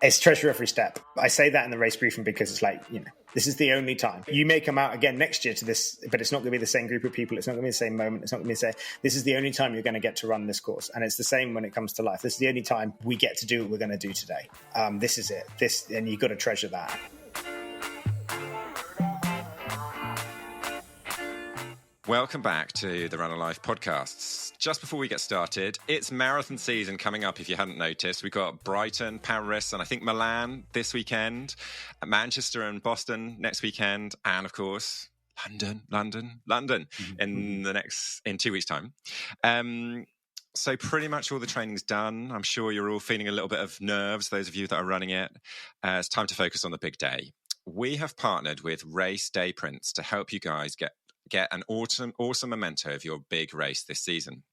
It's treasure every step. I say that in the race briefing because it's like, this is the only time. You may come out again next year to this, but it's not going to be the same group of people. It's not going to be the same moment. It's not going to be the same. This is the only time you're going to get to run this course. And it's the same when it comes to life. This is the only time we get to do what we're going to do today. This is it. And you've got to treasure that. Welcome back to the RunAlive Podcasts. Just before we get started, it's marathon season coming up, if you hadn't noticed. We've got Brighton, Paris, and I think Milan this weekend, Manchester and Boston next weekend, and of course, London in 2 weeks' time. So pretty much all the training's done. I'm sure you're all feeling a little bit of nerves, those of you that are running it. It's time to focus on the big day. We have partnered with Race Day Prints to help you guys get an awesome memento of your big race this season.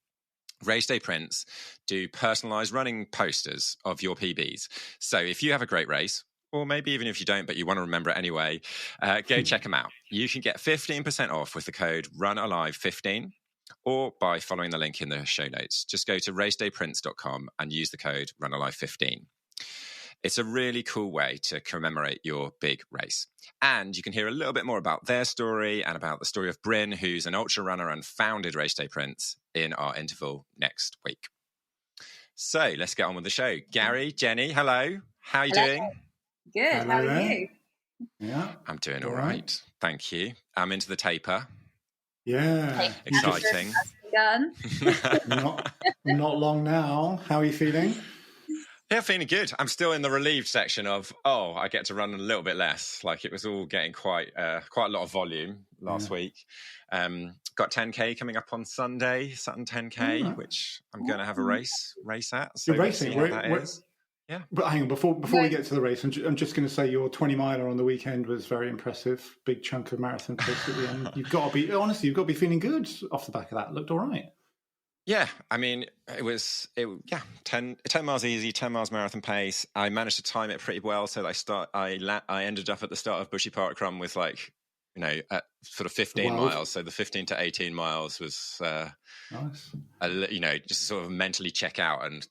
Race Day Prints do personalised running posters of your PBs. So if you have a great race, or maybe even if you don't, but you want to remember it anyway, go check them out. You can get 15% off with the code RunAlive15 or by following the link in the show notes. Just go to racedayprints.com and use the code RunAlive15. It's a really cool way to commemorate your big race. And you can hear a little bit more about their story and about the story of Bryn, who's an ultra runner and founded Race Day Prints, in our interval next week. So let's get on with the show. Gary, Jenny, hello. How are you doing? Good. Hello, how are you? Yeah. I'm doing all right. Thank you. I'm into the taper. Yeah. Exciting. Not long now. How are you feeling? Yeah, feeling good. I'm still in the relieved section of, I get to run a little bit less. Like it was all getting quite a lot of volume last week. Got 10K coming up on Sunday, Sutton 10K, which I'm going to have a race at. So You're racing. We'll see how that is. Yeah. But hang on, before we get to the race, I'm just going to say your 20 miler on the weekend was very impressive. Big chunk of marathon pace at the end. You've got to be feeling good off the back of that. It looked all right. Yeah, I mean, it was 10 miles easy, 10 miles marathon pace. I managed to time it pretty well, so I ended up at the start of Bushy Park Run with at sort of 15 miles. So the 15 to 18 miles was nice. Just sort of mentally check out and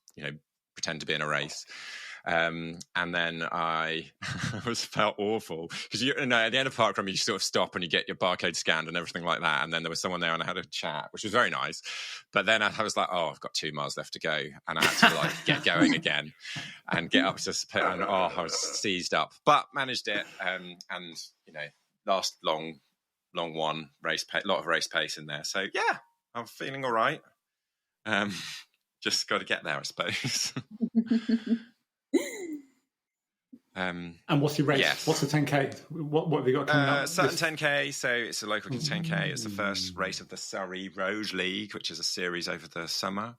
pretend to be in a race. And then I felt awful because at the end of parkrun you sort of stop and you get your barcode scanned and everything like that. And then there was someone there and I had a chat, which was very nice. But then I was like, I've got 2 miles left to go, and I had to get going again and get up to and I was seized up, but managed it. And last long one race pace, lot of race pace in there. So yeah, I'm feeling all right. Just got to get there, I suppose. And what's your race? Yes. What's the 10K? What have you got coming up? Sutton 10K, so it's a local 10K. It's the first race of the Surrey Road League, which is a series over the summer.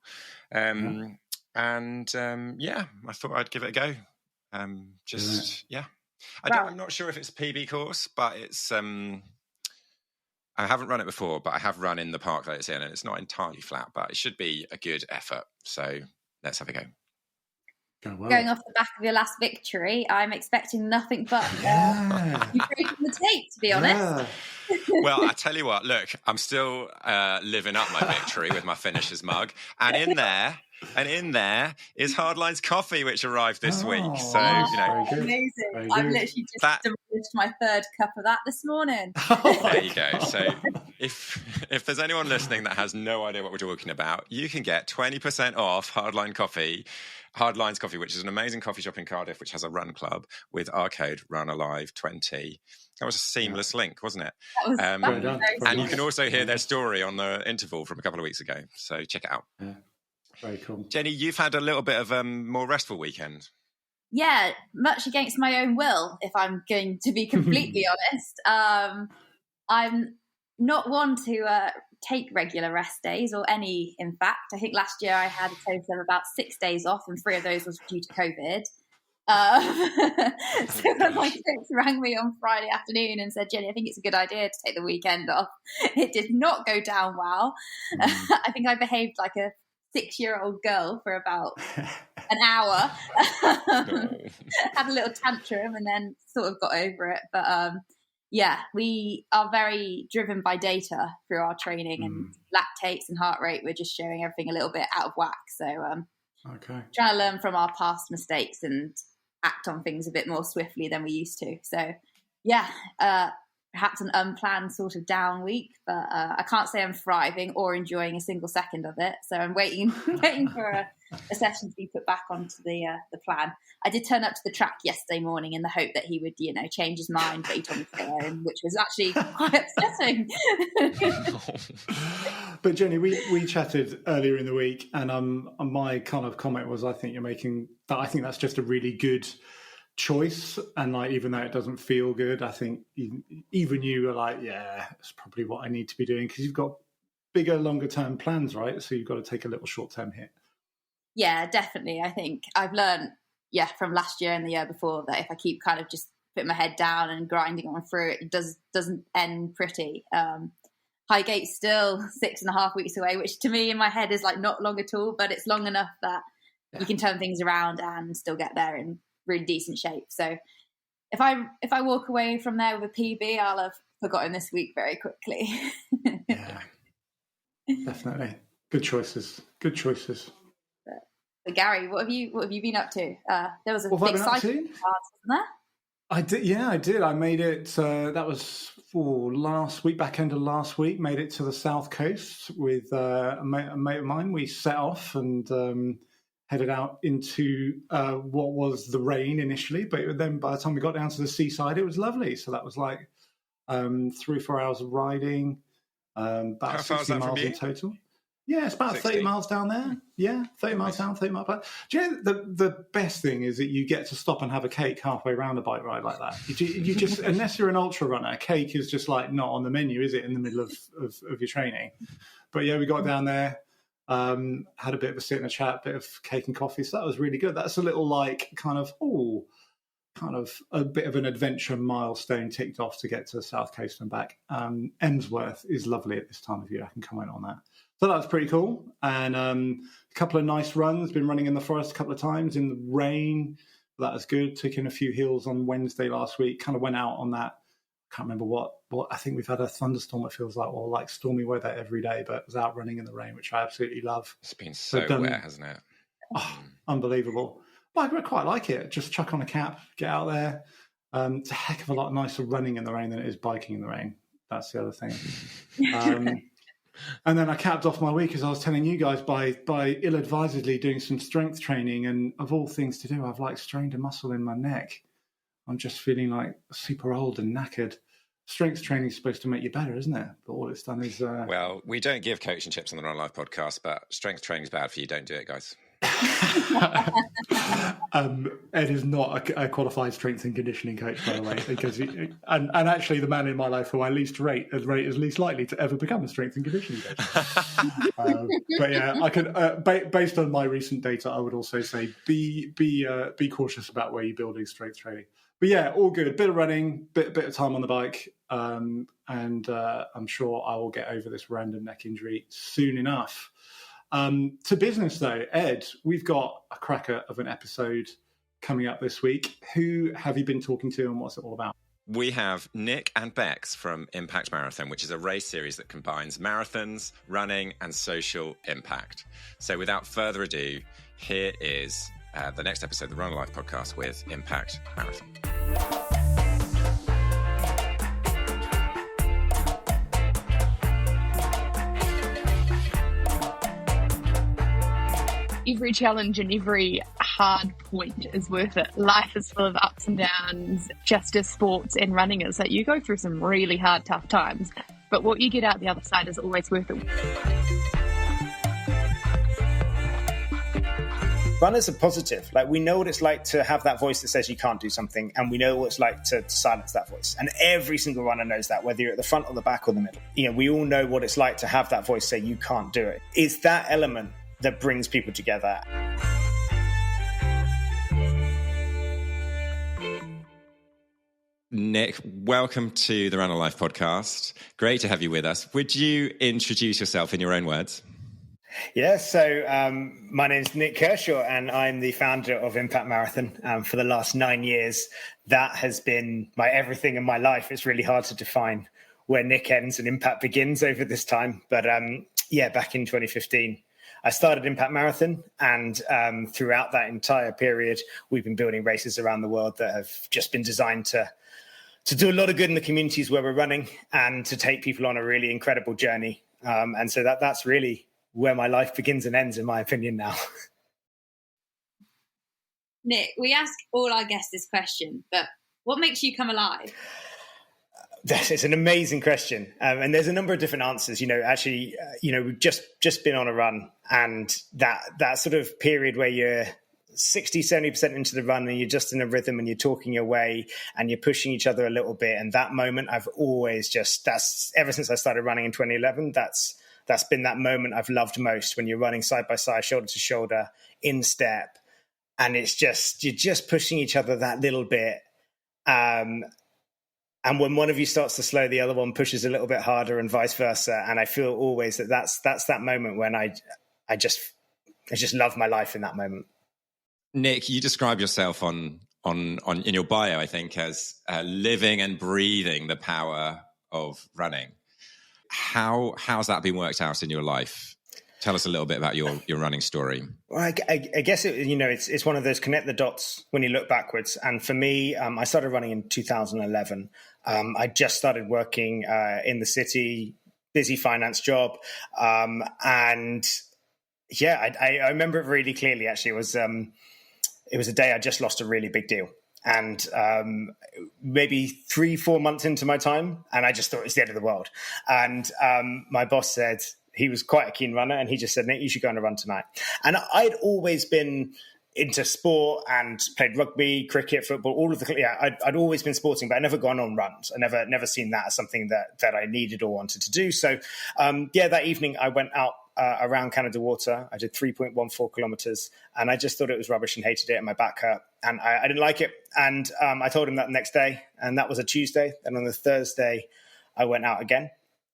I thought I'd give it a go. I'm not sure if it's a PB course, but it's I haven't run it before, but I have run in the park that it's in, and it's not entirely flat, but it should be a good effort. So let's have a go. Going off the back of your last victory, I'm expecting nothing but you breaking the tape, to be honest. Well, I tell you what, look, I'm still living up my victory with my finisher's mug. And in there is Hardlines Coffee, which arrived this week. So, amazing. I've literally just demolished my third cup of that this morning. There you go. So if there's anyone listening that has no idea what we're talking about, you can get 20% off Hardlines Coffee, which is an amazing coffee shop in Cardiff, which has a run club with our code RunAlive20. That was a seamless link, wasn't it? That was and you can also hear their story on the interval from a couple of weeks ago. So check it out. Yeah. Very cool. Jenny, you've had a little bit of a more restful weekend. Yeah, much against my own will, if I'm going to be completely honest. I'm not one to take regular rest days, or any, in fact. I think last year I had a total of about 6 days off, and 3 of those was due to COVID. So when my coach rang me on Friday afternoon and said, Jenny, I think it's a good idea to take the weekend off, it did not go down well. I think I behaved like a 6-year-old girl for about an hour. Had a little tantrum and then sort of got over it. But we are very driven by data through our training, and lactates and heart rate. We're just showing everything a little bit out of whack. So trying to learn from our past mistakes and act on things a bit more swiftly than we used to. So yeah, perhaps an unplanned sort of down week, but I can't say I'm thriving or enjoying a single second of it. So I'm waiting for a session to be put back onto the plan. I did turn up to the track yesterday morning in the hope that he would, change his mind, but he told me to go home, which was actually quite upsetting. But Jenny, we chatted earlier in the week, and my kind of comment was, I think that's just a really good choice, and like, even though it doesn't feel good, I think even you are like, yeah, it's probably what I need to be doing, because you've got bigger, longer term plans, right? So you've got to take a little short term hit. Yeah, definitely. I think I've learned from last year and the year before that if I keep kind of just putting my head down and grinding on through it, doesn't end pretty. Highgate's still 6.5 weeks away, which to me in my head is like not long at all, but it's long enough that you can turn things around and still get there in really decent shape. So if I walk away from there with a PB, I'll have forgotten this week very quickly. Yeah, definitely. Good choices. But Gary, what have you been up to? There was a big cycle class, wasn't there? I did. Yeah, I did. I made it. That was for last week, back end of last week. Made it to the South Coast with a mate of mine. We set off and headed out into what was the rain initially, but then by the time we got down to the seaside, it was lovely. So that was like 3 or 4 hours of riding, about 60 miles in total. Yeah, it's about 30 miles down there. Yeah, 30 miles down, 30 miles back. Do you know the best thing is that you get to stop and have a cake halfway around a bike ride like that? You just, unless you're an ultra runner, cake is just like not on the menu, is it, in the middle of your training? But yeah, we got down there, had a bit of a sit and a chat, bit of cake and coffee. So that was really good. That's a little like kind of a bit of an adventure milestone ticked off to get to the South Coast and back. Emsworth is lovely at this time of year. I can comment on that. So that was pretty cool. And a couple of nice runs. Been running in the forest a couple of times in the rain. That was good. Took in a few hills on Wednesday last week. Kind of went out on that. Can't remember what. I think we've had a thunderstorm, it feels like, or like stormy weather every day, but was out running in the rain, which I absolutely love. It's been so wet, hasn't it? Oh, unbelievable. But I quite like it. Just chuck on a cap, get out there. It's a heck of a lot nicer running in the rain than it is biking in the rain. That's the other thing. And then I capped off my week, as I was telling you guys, by ill-advisedly doing some strength training. And of all things to do, I've like strained a muscle in my neck. I'm just feeling like super old and knackered. Strength training is supposed to make you better, isn't it? But all it's done is... Well, we don't give coaching tips on the RunAlive podcast, but strength training is bad for you. Don't do it, guys. Ed is not a qualified strength and conditioning coach, by the way, because and actually the man in my life who I least rate is least likely to ever become a strength and conditioning coach. But yeah, I could, based on my recent data, I would also say be cautious about where you're building strength training. But yeah, all good. Bit of running, bit of time on the bike, and I'm sure I will get over this random neck injury soon enough. To business though, Ed, we've got a cracker of an episode coming up this week. Who have you been talking to and what's it all about? We have Nick and Bexx from Impact Marathon, which is a race series that combines marathons, running and social impact. So without further ado, here is the next episode of the RunAlive podcast with Impact Marathon. Every challenge and every hard point is worth it. Life is full of ups and downs, just as sports and running is. Like, you go through some really hard, tough times, but what you get out the other side is always worth it. Runners are positive. Like, we know what it's like to have that voice that says you can't do something, and we know what it's like to silence that voice. And every single runner knows that, whether you're at the front or the back or the middle. We all know what it's like to have that voice say you can't do it. It's that element that brings people together. Nick, welcome to the RunAlive podcast. Great to have you with us. Would you introduce yourself in your own words? Yeah, so my name's Nick Kershaw and I'm the founder of Impact Marathon. For the last 9 years, that has been my everything in my life. It's really hard to define where Nick ends and Impact begins over this time. But back in 2015, I started Impact Marathon, and throughout that entire period, we've been building races around the world that have just been designed to do a lot of good in the communities where we're running and to take people on a really incredible journey. And so that's really where my life begins and ends, in my opinion, now. Nick, we ask all our guests this question, but what makes you come alive? It's an amazing question. And there's a number of different answers. We've just been on a run, and that sort of period where you're 60, 70% into the run and you're just in a rhythm and you're talking your way and you're pushing each other a little bit. And that moment I've always that's ever since I started running in 2011, that's been that moment I've loved most, when you're running side by side, shoulder to shoulder, in step. And you're just pushing each other that little bit. And when one of you starts to slow, the other one pushes a little bit harder, and vice versa. And I feel always that's that moment when I just love my life in that moment. Nick, you describe yourself on in your bio, I think, as living and breathing the power of running. How's that been worked out in your life? Tell us a little bit about your running story. Well, I guess it's one of those connect the dots when you look backwards. And for me, I started running in 2011. I just started working in the city, busy finance job. I remember it really clearly, actually. It was a day I just lost a really big deal. And maybe 3-4 months into my time, and I just thought it was the end of the world. And my boss said, he was quite a keen runner, and he just said, Nick, you should go on a run tonight. And I'd always been into sport and played rugby, cricket, football, all of I'd always been sporting, but I'd never gone on runs. I never seen that as something that I needed or wanted to do. So that evening I went out around Canada Water. I did 3.14 kilometers, and I just thought it was rubbish and hated it, and my back hurt, and I didn't like it. And I told him that the next day, and that was a Tuesday. And on the Thursday, I went out again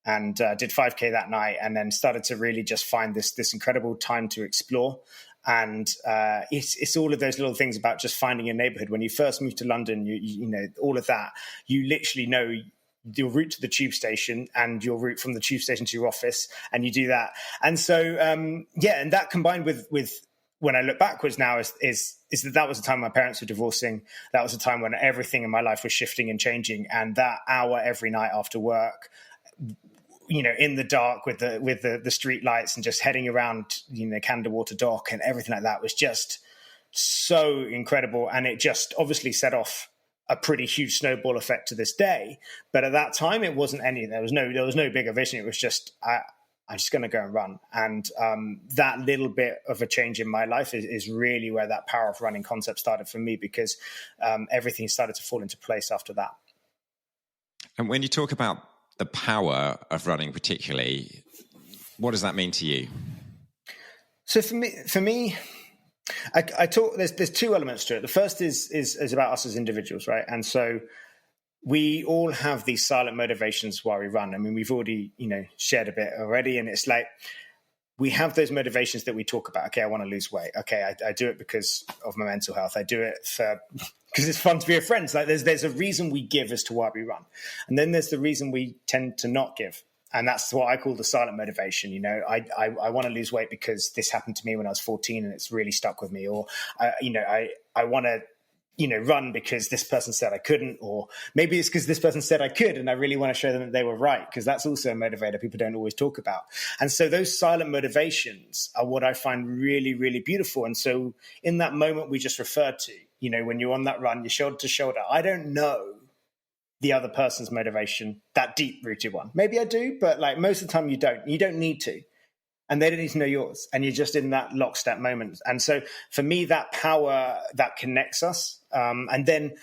and did 5K that night, and then started to really just find this incredible time to explore. And it's all of those little things about just finding your neighborhood. When you first move to London, you know, all of that, you literally know your route to the tube station and your route from the tube station to your office, and you do that. And so, and that combined with when I look backwards now is that was the time my parents were divorcing. That was the time when everything in my life was shifting and changing. And that hour every night after work, you know, in the dark with the street lights and just heading around, you know, Canada Water Dock and everything like that was just so incredible. And it just obviously set off a pretty huge snowball effect to this day. But at that time, it wasn't there was no bigger vision. It was just, I'm just going to go and run. And that little bit of a change in my life is really where that power of running concept started for me, because everything started to fall into place after that. And when you talk about the power of running particularly, what does that mean to you? So for me, I talk. There's two elements to it. The first is about us as individuals, right? And so we all have these silent motivations while we run. I mean, we've already, you know, shared a bit already, and it's like we have those motivations that we talk about. Okay, I want to lose weight. Okay, I do it because of my mental health. I do it because it's fun to be with friends. Like there's a reason we give as to why we run, and then there's the reason we tend to not give. And that's what I call the silent motivation. You know, I want to lose weight because this happened to me when I was 14 and it's really stuck with me. Or, I want to, you know, run because this person said I couldn't. Or maybe it's because this person said I could and I really want to show them that they were right, because that's also a motivator people don't always talk about. And so those silent motivations are what I find really, really beautiful. And so in that moment we just referred to, you know, when you're on that run, you're shoulder to shoulder, I don't know the other person's motivation, that deep-rooted one. Maybe I do, but like most of the time you don't. You don't need to. And they don't need to know yours. And you're just in that lockstep moment. And so for me, that power, that connects us. And then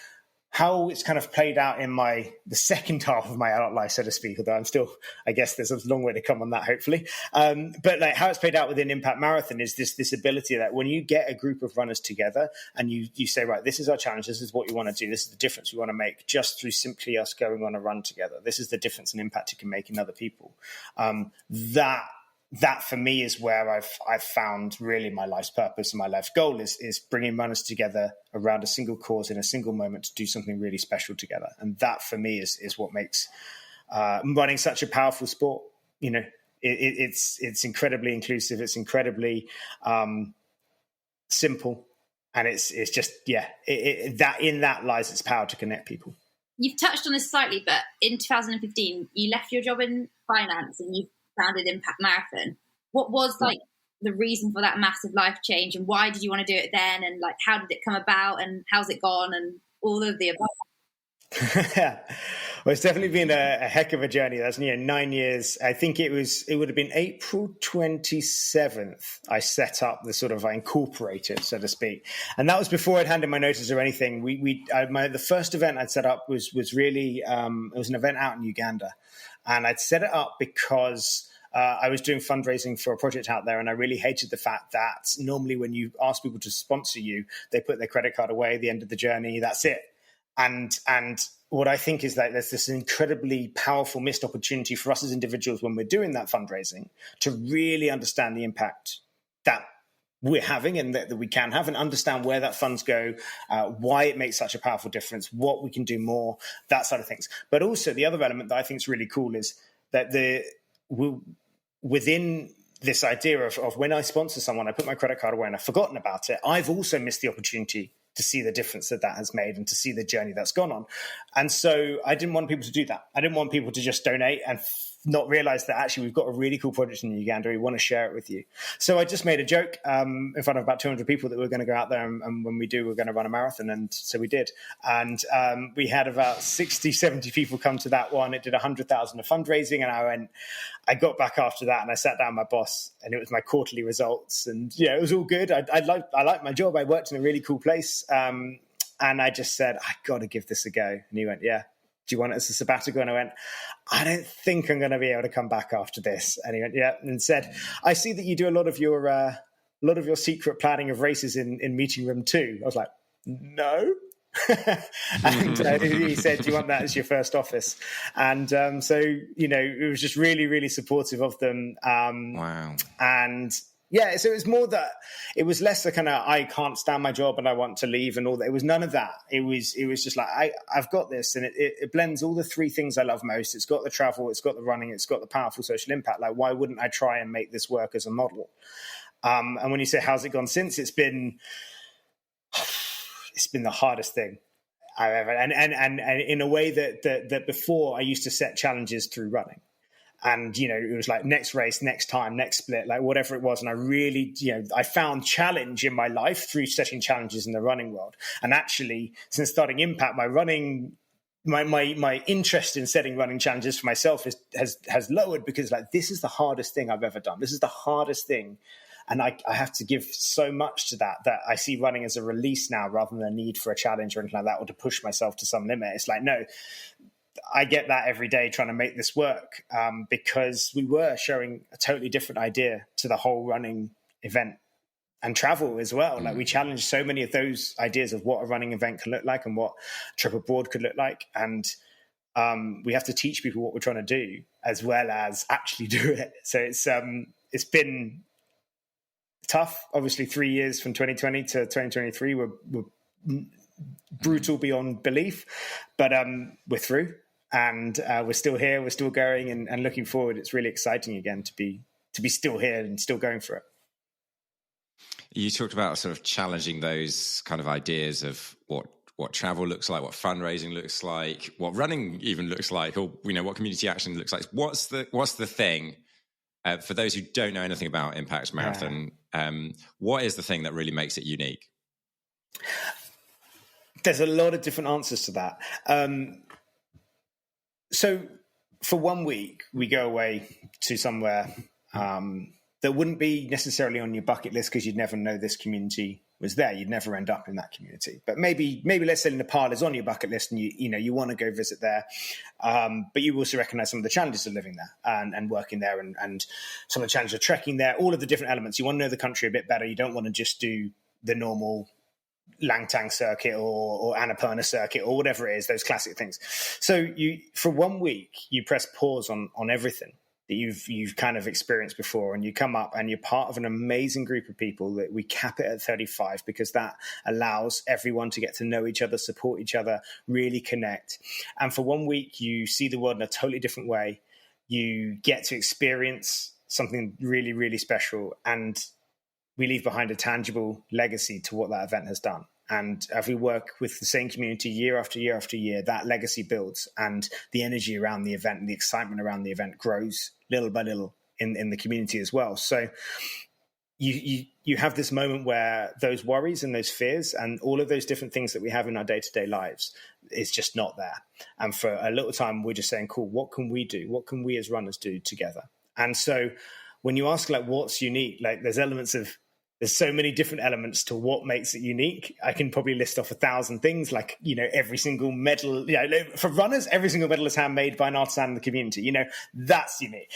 how it's kind of played out in the second half of my adult life, so to speak, although I'm still, I guess there's a long way to come on that, hopefully. But like how it's played out within Impact Marathon is this ability that when you get a group of runners together and you say, right, this is our challenge, this is what we want to do, this is the difference we want to make just through simply us going on a run together. This is the difference and impact it can make in other people. That for me is where I've found really my life's purpose and my life's goal is bringing runners together around a single cause in a single moment to do something really special together. And that for me is what makes running such a powerful sport. You know, It's incredibly inclusive. It's incredibly simple, and it's just that in that lies its power to connect people. You've touched on this slightly, but in 2015, you left your job in finance and you founded Impact Marathon. What was like the reason for that massive life change, and why did you want to do it then? And like, how did it come about, and how's it gone, and all of the above? Well, it's definitely been a heck of a journey. That's 9 years. I think it would have been April 27th. I set up I incorporated, so to speak, and that was before I'd handed my notice or anything. The first event I'd set up was really it was an event out in Uganda, and I'd set it up because I was doing fundraising for a project out there, and I really hated the fact that normally when you ask people to sponsor you, they put their credit card away at the end of the journey. That's it. And what I think is that there's this incredibly powerful missed opportunity for us as individuals when we're doing that fundraising to really understand the impact that we're having and that we can have, and understand where that funds go, why it makes such a powerful difference, what we can do more, that side of things. But also the other element that I think is really cool is that within this idea of when I sponsor someone, I put my credit card away and I've forgotten about it, I've also missed the opportunity to see the difference that has made and to see the journey that's gone on. And so I didn't want people to do that. I didn't want people to just donate and not realize that actually we've got a really cool project in Uganda. We want to share it with you. So I just made a joke in front of about 200 people that we're going to go out there, and when we do, we're going to run a marathon. And so we did. And we had about 60, 70 people come to that one. It did 100,000 of fundraising. And I got back after that and I sat down with my boss, and it was my quarterly results. And it was all good. I liked my job. I worked in a really cool place. And I just said, I got to give this a go. And he went, yeah. Do you want it as a sabbatical? And I went, I don't think I'm going to be able to come back after this. And he went, yeah, and said, I see that you do a lot of your secret planning of races in meeting room 2. I was like, no. And he said, do you want that as your first office? And so it was just really, really supportive of them. Wow. And yeah, so it was more that it was less the kind of I can't stand my job and I want to leave and all that. It was none of that. It was just like I've got this, and it blends all the three things I love most. It's got the travel, it's got the running, it's got the powerful social impact. Like, why wouldn't I try and make this work as a model? And when you say how's it gone since, it's been the hardest thing I've ever, and in a way that before I used to set challenges through running. And, it was like next race, next time, next split, like whatever it was. And I really, I found challenge in my life through setting challenges in the running world. And actually, since starting Impact, my interest in setting running challenges for myself has lowered, because like, this is the hardest thing I've ever done. This is the hardest thing. And I have to give so much to that I see running as a release now rather than a need for a challenge or anything like that, or to push myself to some limit. It's like, no, I get that every day trying to make this work, because we were showing a totally different idea to the whole running event and travel as well. Like, we challenged so many of those ideas of what a running event can look like and what Triple Board could look like. And we have to teach people what we're trying to do as well as actually do it. So it's been tough. Obviously 3 years from 2020 to 2023 were brutal beyond belief, but we're through. And we're still here, we're still going, and looking forward. It's really exciting again to be still here and still going for it. You talked about sort of challenging those kind of ideas of what travel looks like, what fundraising looks like, what running even looks like, or what community action looks like. What's the thing for those who don't know anything about Impact Marathon? What is the thing that really makes it unique? There's a lot of different answers to that. So for 1 week, we go away to somewhere that wouldn't be necessarily on your bucket list, because you'd never know this community was there. You'd never end up in that community. But maybe let's say Nepal is on your bucket list, and you want to go visit there. But you also recognize some of the challenges of living there and working there, and some of the challenges of trekking there, all of the different elements. You want to know the country a bit better. You don't want to just do the normal Langtang circuit or Annapurna circuit or whatever it is, those classic things. So for 1 week, you press pause on everything that you've kind of experienced before, and you come up and you're part of an amazing group of people that we cap it at 35, because that allows everyone to get to know each other, support each other, really connect. And for 1 week, you see the world in a totally different way. You get to experience something really, really special, and we leave behind a tangible legacy to what that event has done. And as we work with the same community year after year after year, that legacy builds, and the energy around the event and the excitement around the event grows little by little in the community as well. So you have this moment where those worries and those fears and all of those different things that we have in our day-to-day lives is just not there. And for a little time, we're just saying, cool, what can we do? What can we as runners do together? And so when you ask, like, what's unique, like, there's so many different elements to what makes it unique. I can probably list off 1,000 things, like, every single medal, for runners, every single medal is handmade by an artisan in the community. That's unique.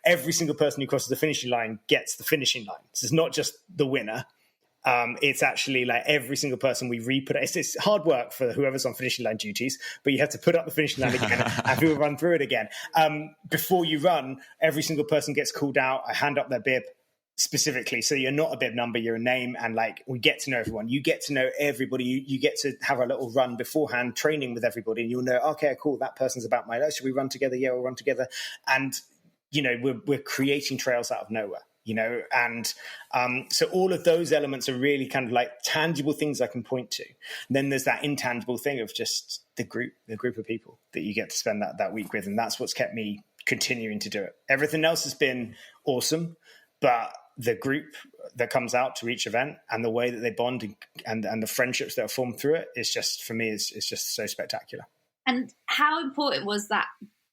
Every single person who crosses the finishing line gets the finishing line. So it's not just the winner. It's actually like every single person we re-put. It's hard work for whoever's on finishing line duties, but you have to put up the finishing line again and people run through it again. Before you run, every single person gets called out. I hand up their bib specifically. So you're not a bib number, you're a name, and like, we get to know everyone. You get to know everybody. You get to have a little run beforehand, training with everybody, and you'll know, okay, cool, that person's about my life. Should we run together? Yeah, we'll run together. And, we're creating trails out of nowhere. And so all of those elements are really kind of like tangible things I can point to. And then there's that intangible thing of just the group of people that you get to spend that week with. And that's what's kept me continuing to do it. Everything else has been awesome, but the group that comes out to each event and the way that they bond and the friendships that are formed through it is just, for me, is just so spectacular. And how important was that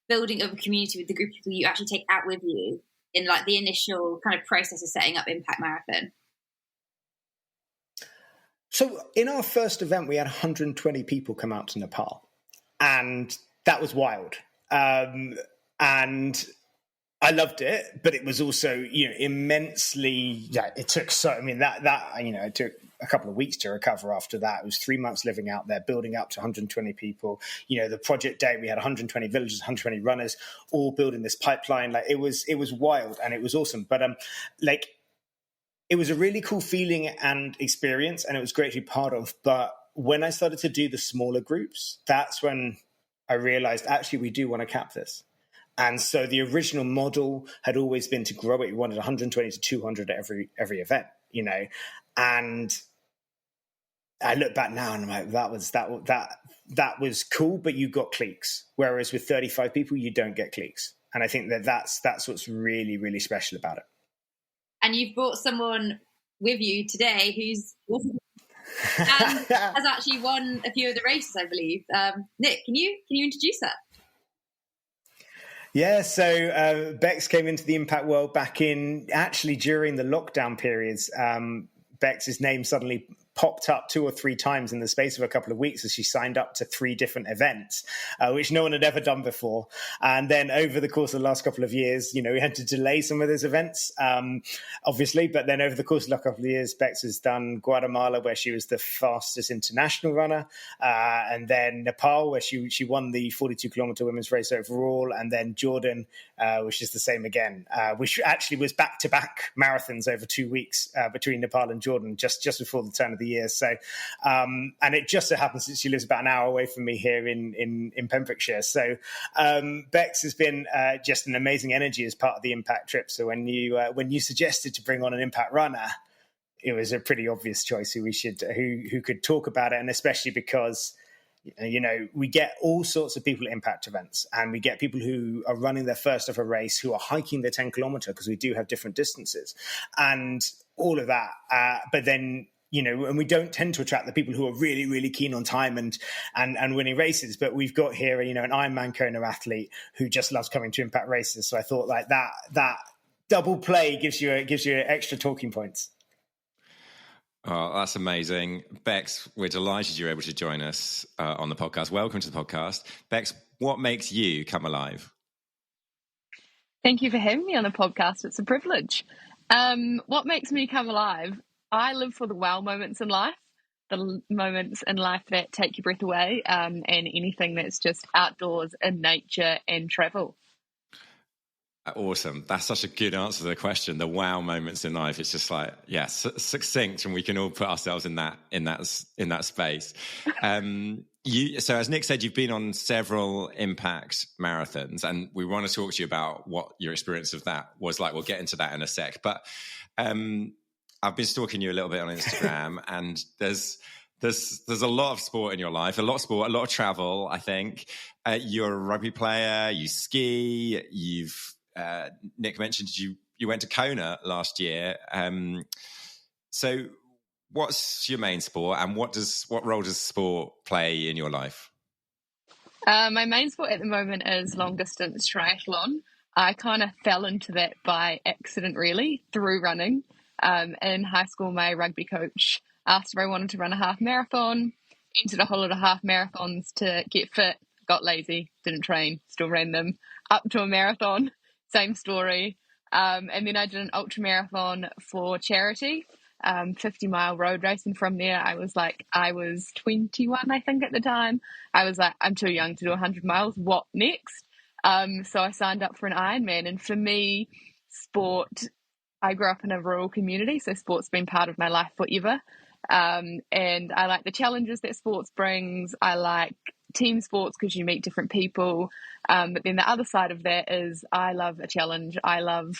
building of a community with the group of people you actually take out with you in like the initial kind of process of setting up Impact Marathon? So in our first event, we had 120 people come out to Nepal, and that was wild. And I loved it, but it was also, immensely, it took it took a couple of weeks to recover after that. It was 3 months living out there, building up to 120 people. The project day, we had 120 villages, 120 runners, all building this pipeline. Like, it was wild and it was awesome. But it was a really cool feeling and experience, and it was great to be part of. But when I started to do the smaller groups, that's when I realized, actually, we do want to cap this. And so the original model had always been to grow it. We wanted 120 to 200 at every event, and I look back now and I'm like, that was cool, but you got cliques. Whereas with 35 people, you don't get cliques. And I think that's what's really, really special about it. And you've brought someone with you today who's and has actually won a few of the races, I believe. Nick, can you introduce her? Yeah, so Bexx came into the Impact world back during the lockdown periods. Bexx's name suddenly popped up 2 or 3 times in the space of a couple of weeks as she signed up to 3 different events, which no one had ever done before. And then over the course of the last couple of years, we had to delay some of those events, obviously. But then over the course of the couple of years, Bexx has done Guatemala, where she was the fastest international runner, and then Nepal, where she won the 42-kilometer women's race overall, and then Jordan, which is the same again, which actually was back-to-back marathons over 2 weeks between Nepal and Jordan, just before the turn of the year. So, and it just so happens that she lives about an hour away from me here in Pembrokeshire. So, Bexx has been just an amazing energy as part of the Impact trip. So when you suggested to bring on an Impact runner, it was a pretty obvious choice who could talk about it, and especially because we get all sorts of people at Impact events, and we get people who are running their first ever race, who are hiking their 10-kilometer, because we do have different distances and all of that. But then, and we don't tend to attract the people who are really, really keen on time and winning races. But we've got here, an Ironman Kona athlete who just loves coming to Impact races. So I thought like that double play gives you extra talking points. Oh, that's amazing. Bexx, we're delighted you're able to join us on the podcast. Welcome to the podcast. Bexx, what makes you come alive? Thank you for having me on the podcast. It's a privilege. What makes me come alive? I live for the wow moments in life, the moments in life that take your breath away, and anything that's just outdoors, in nature and travel. Awesome. That's such a good answer to the question. The wow moments in life. It's just like, succinct, and we can all put ourselves in that space. So as Nick said, you've been on several impact marathons, and we want to talk to you about what your experience of that was like. We'll get into that in a sec. But I've been stalking you a little bit on Instagram, and there's a lot of sport in your life, a lot of travel, I think. You're a rugby player, you ski, Nick mentioned you went to Kona last year. So what's your main sport, and what role does sport play in your life? My main sport at the moment is long distance triathlon. I kind of fell into that by accident, really, through running. In high school, my rugby coach asked if I wanted to run a half marathon, entered a whole lot of half marathons to get fit, got lazy, didn't train, still ran them, up to a marathon, same story. And then I did an ultra marathon for charity, 50-mile road race. And from there, I was 21, I think, at the time. I was like, I'm too young to do 100 miles. What next? So I signed up for an Ironman. And for me, sport, I grew up in a rural community, so sport's been part of my life forever. And I like the challenges that sports brings. I like team sports because you meet different people. But then the other side of that is I love a challenge. I love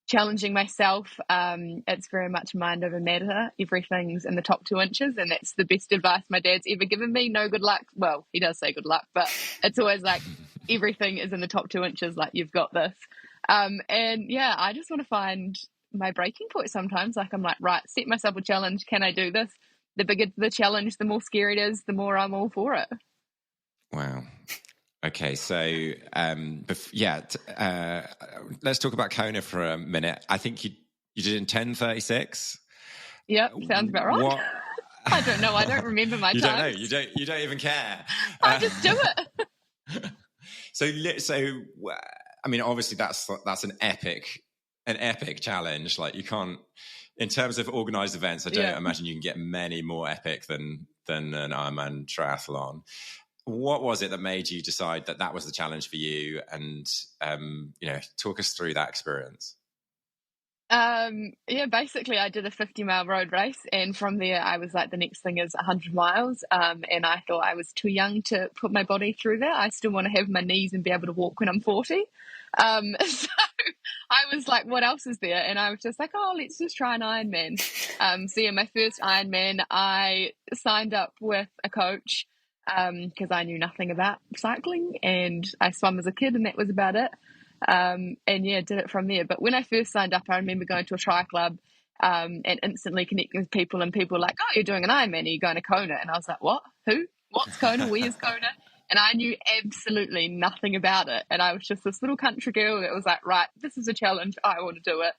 challenging myself. It's very much mind over matter. Everything's in the top 2 inches, and that's the best advice my dad's ever given me. No good luck. Well, he does say good luck, but it's always like everything is in the top 2 inches, like you've got this. And yeah, I just want to find my breaking point sometimes. Like I'm like, right, set myself a challenge. Can I do this? The bigger the challenge, the more scary it is, the more I'm all for it. Wow. Okay, so let's talk about Kona for a minute. I think you did it in 10:36. Yep, sounds about right. What? I don't know. I don't remember my time. You don't even care. I just do it. So I mean, obviously that's an epic challenge. Like you can't, in terms of organized events, I don't imagine you can get many more epic than an Ironman triathlon. What was it that made you decide that was the challenge for you? And, talk us through that experience. Basically I did a 50-mile road race, and from there I was like, the next thing is 100 miles. And I thought I was too young to put my body through that. I still want to have my knees and be able to walk when I'm 40. So I was like, what else is there? And I was just like, let's just try an Ironman. So my first Ironman, I signed up with a coach, because I knew nothing about cycling, and I swam as a kid, and that was about it. Did it from there. But when I first signed up, I remember going to a tri club and instantly connecting with people, and people were like, you're doing an Ironman, are you going to Kona? And I was like, what? Who? What's Kona? Where's Kona? And I knew absolutely nothing about it. And I was just this little country girl that was like, right, this is a challenge, I want to do it.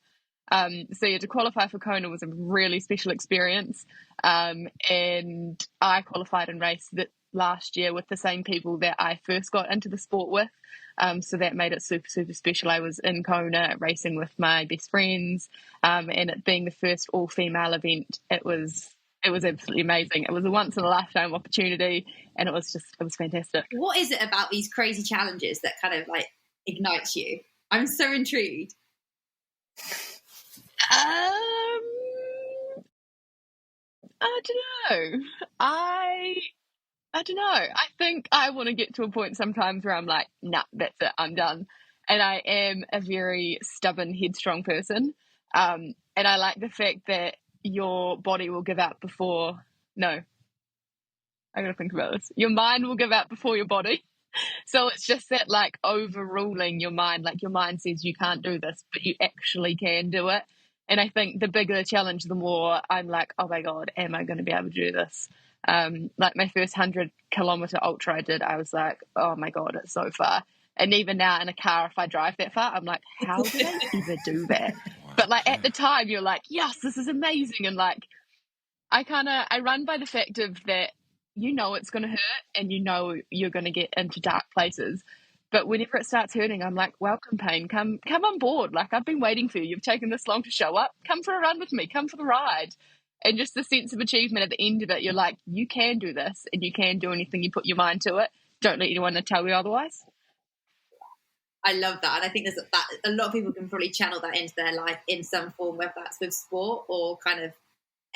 To qualify for Kona was a really special experience. And I qualified and raced last year with the same people that I first got into the sport with. So that made it super, super special. I was in Kona racing with my best friends, and it being the first all-female event, it was absolutely amazing. It was a once-in-a-lifetime opportunity, and it was fantastic. What is it about these crazy challenges that kind of like ignites you? I'm so intrigued. I don't know. I don't know. I think I want to get to a point sometimes where I'm like, nah, that's it, I'm done. And I am a very stubborn, headstrong person. And I like the fact that your body will give out before... No. I got to think about this. Your mind will give out before your body. So it's just that like overruling your mind. Like your mind says you can't do this, but you actually can do it. And I think the bigger the challenge, the more I'm like, oh my God, am I going to be able to do this? Like my first 100-kilometer ultra I did, I was like, oh my God, it's so far. And even now in a car, if I drive that far, I'm like, how did I ever do that? But like at the time, you're like, yes, this is amazing. And like, I run by the fact of that, it's going to hurt, and you're going to get into dark places. But whenever it starts hurting, I'm like, welcome pain, come on board. Like I've been waiting for you. You've taken this long to show up. Come for a run with me. Come for the ride. And just the sense of achievement at the end of it, you're like, you can do this, and you can do anything you put your mind to it. Don't let anyone tell you otherwise. I love that. And I think that a lot of people can probably channel that into their life in some form, whether that's with sport or kind of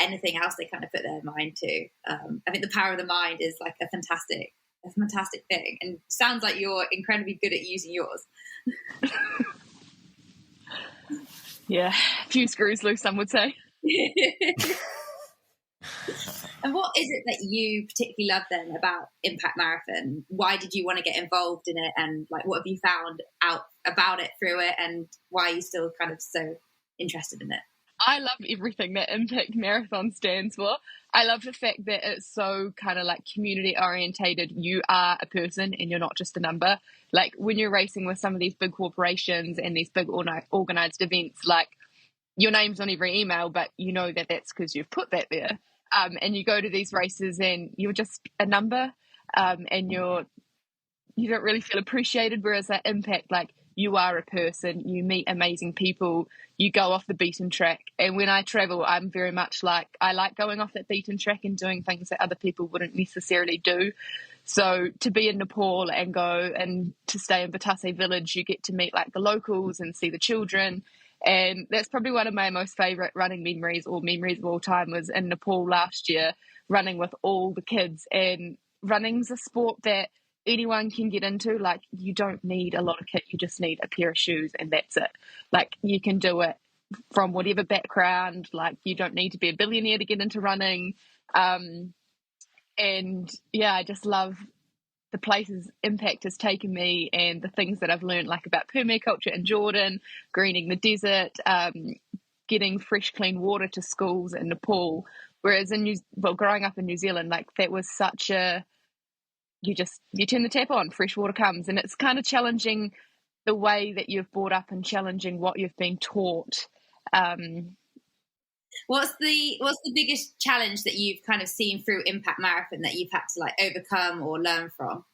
anything else they kind of put their mind to. I think the power of the mind is like a fantastic thing, and sounds like you're incredibly good at using yours. Yeah, a few screws loose, some would say. And what is it that you particularly love then about Impact Marathon? Why did you want to get involved in it, and like what have you found out about it through it, and why are you still kind of so interested in it? I love everything that Impact Marathon stands for. I love the fact that it's so kind of like community orientated. You are a person and you're not just a number. Like when you're racing with some of these big corporations and these big organized events, like your name's on every email, but you know that that's because you've put that there. And you go to these races and you're just a number, and you don't really feel appreciated. Whereas that Impact, like you are a person, you meet amazing people, you go off the beaten track. And when I travel, I'm very much like, I like going off that beaten track and doing things that other people wouldn't necessarily do. So to be in Nepal and go and to stay in Batase village, you get to meet like the locals and see the children. And that's probably one of my most favourite running memories of all time, was in Nepal last year, running with all the kids. And running's a sport that anyone can get into. Like you don't need a lot of kit, you just need a pair of shoes and that's it. Like you can do it from whatever background. Like you don't need to be a billionaire to get into running. And yeah, I just love the places Impact has taken me and the things that I've learned, like about permaculture in Jordan, greening the desert, getting fresh, clean water to schools in Nepal. Whereas growing up in New Zealand, like that was such a, you turn the tap on, fresh water comes, and it's kind of challenging the way that you've brought up and challenging what you've been taught. What's the biggest challenge that you've kind of seen through Impact Marathon that you've had to like overcome or learn from?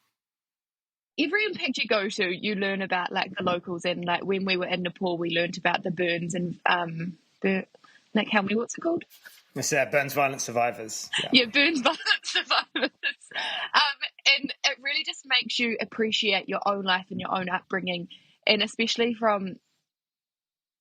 Every Impact you go to, you learn about like the locals, and like when we were in Nepal, we learned about the burns and Nick, help me, what's it called? It's Burns Violent Survivors. Yeah, Burns Violent Survivors. And it really just makes you appreciate your own life and your own upbringing, and especially from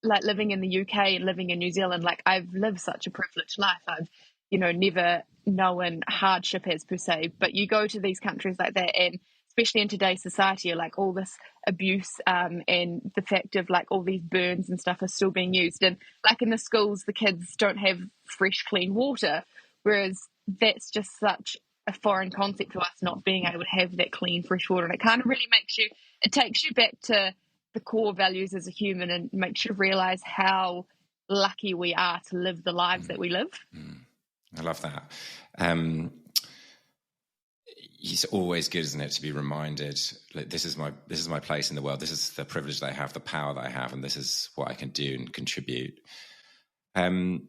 like living in the UK and living in New Zealand. Like I've lived such a privileged life. I've, never known hardship as per se, but you go to these countries like that, and especially in today's society, like all this abuse and the fact of like all these burns and stuff are still being used. And like in the schools, the kids don't have fresh, clean water, whereas that's just such a foreign concept to us, not being able to have that clean, fresh water. And it kind of really it takes you back to the core values as a human and makes you realize how lucky we are to live the lives that we live. I love that. It's always good, isn't it, to be reminded, like, this is my place in the world. This is the privilege that I have, the power that I have, and this is what I can do and contribute. In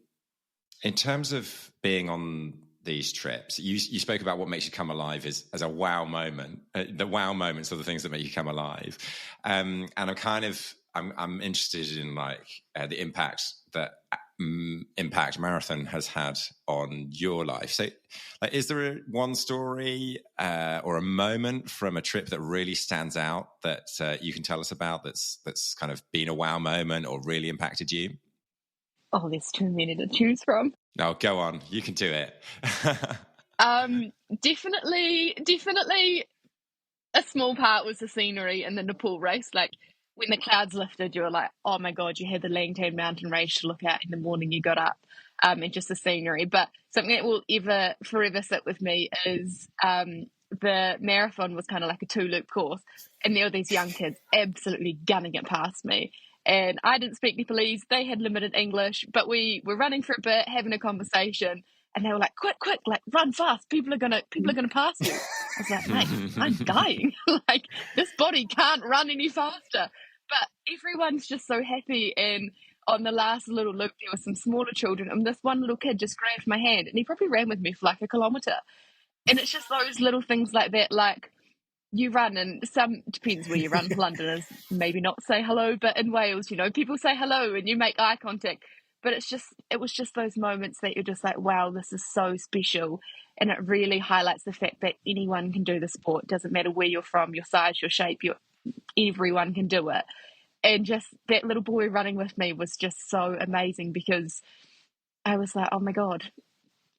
terms of being on these trips, you spoke about what makes you come alive as a wow moment. The wow moments are the things that make you come alive. And I'm interested in the impact that Impact Marathon has had on your life. So, is there one story or a moment from a trip that really stands out that you can tell us about that's kind of been a wow moment or really impacted you? Oh, there's too many to choose from. No, go on. You can do it. Definitely a small part was the scenery in the Nepal race. Like when the clouds lifted, you were like, oh my God, you had the Langtan mountain range to look at in the morning you got up, and just the scenery. But something that will forever sit with me is the marathon was kind of like a 2-loop course, and there were these young kids absolutely gunning it past me. And I didn't speak Nepalese. They had limited English, but we were running for a bit, having a conversation, and they were like, quick, like run fast. People are gonna pass you. I was like, mate, I'm dying. Like this body can't run any faster. But everyone's just so happy. And on the last little loop, there were some smaller children, and this one little kid just grabbed my hand, and he probably ran with me for like a kilometre. And it's just those little things like that, like you run, and some depends where you run. Londoners maybe not say hello, but in Wales, people say hello and you make eye contact. But it was just those moments that you're just like, wow, this is so special. And it really highlights the fact that anyone can do the sport. It doesn't matter where you're from, your size, your shape, everyone can do it. And just that little boy running with me was just so amazing, because I was like, oh my God,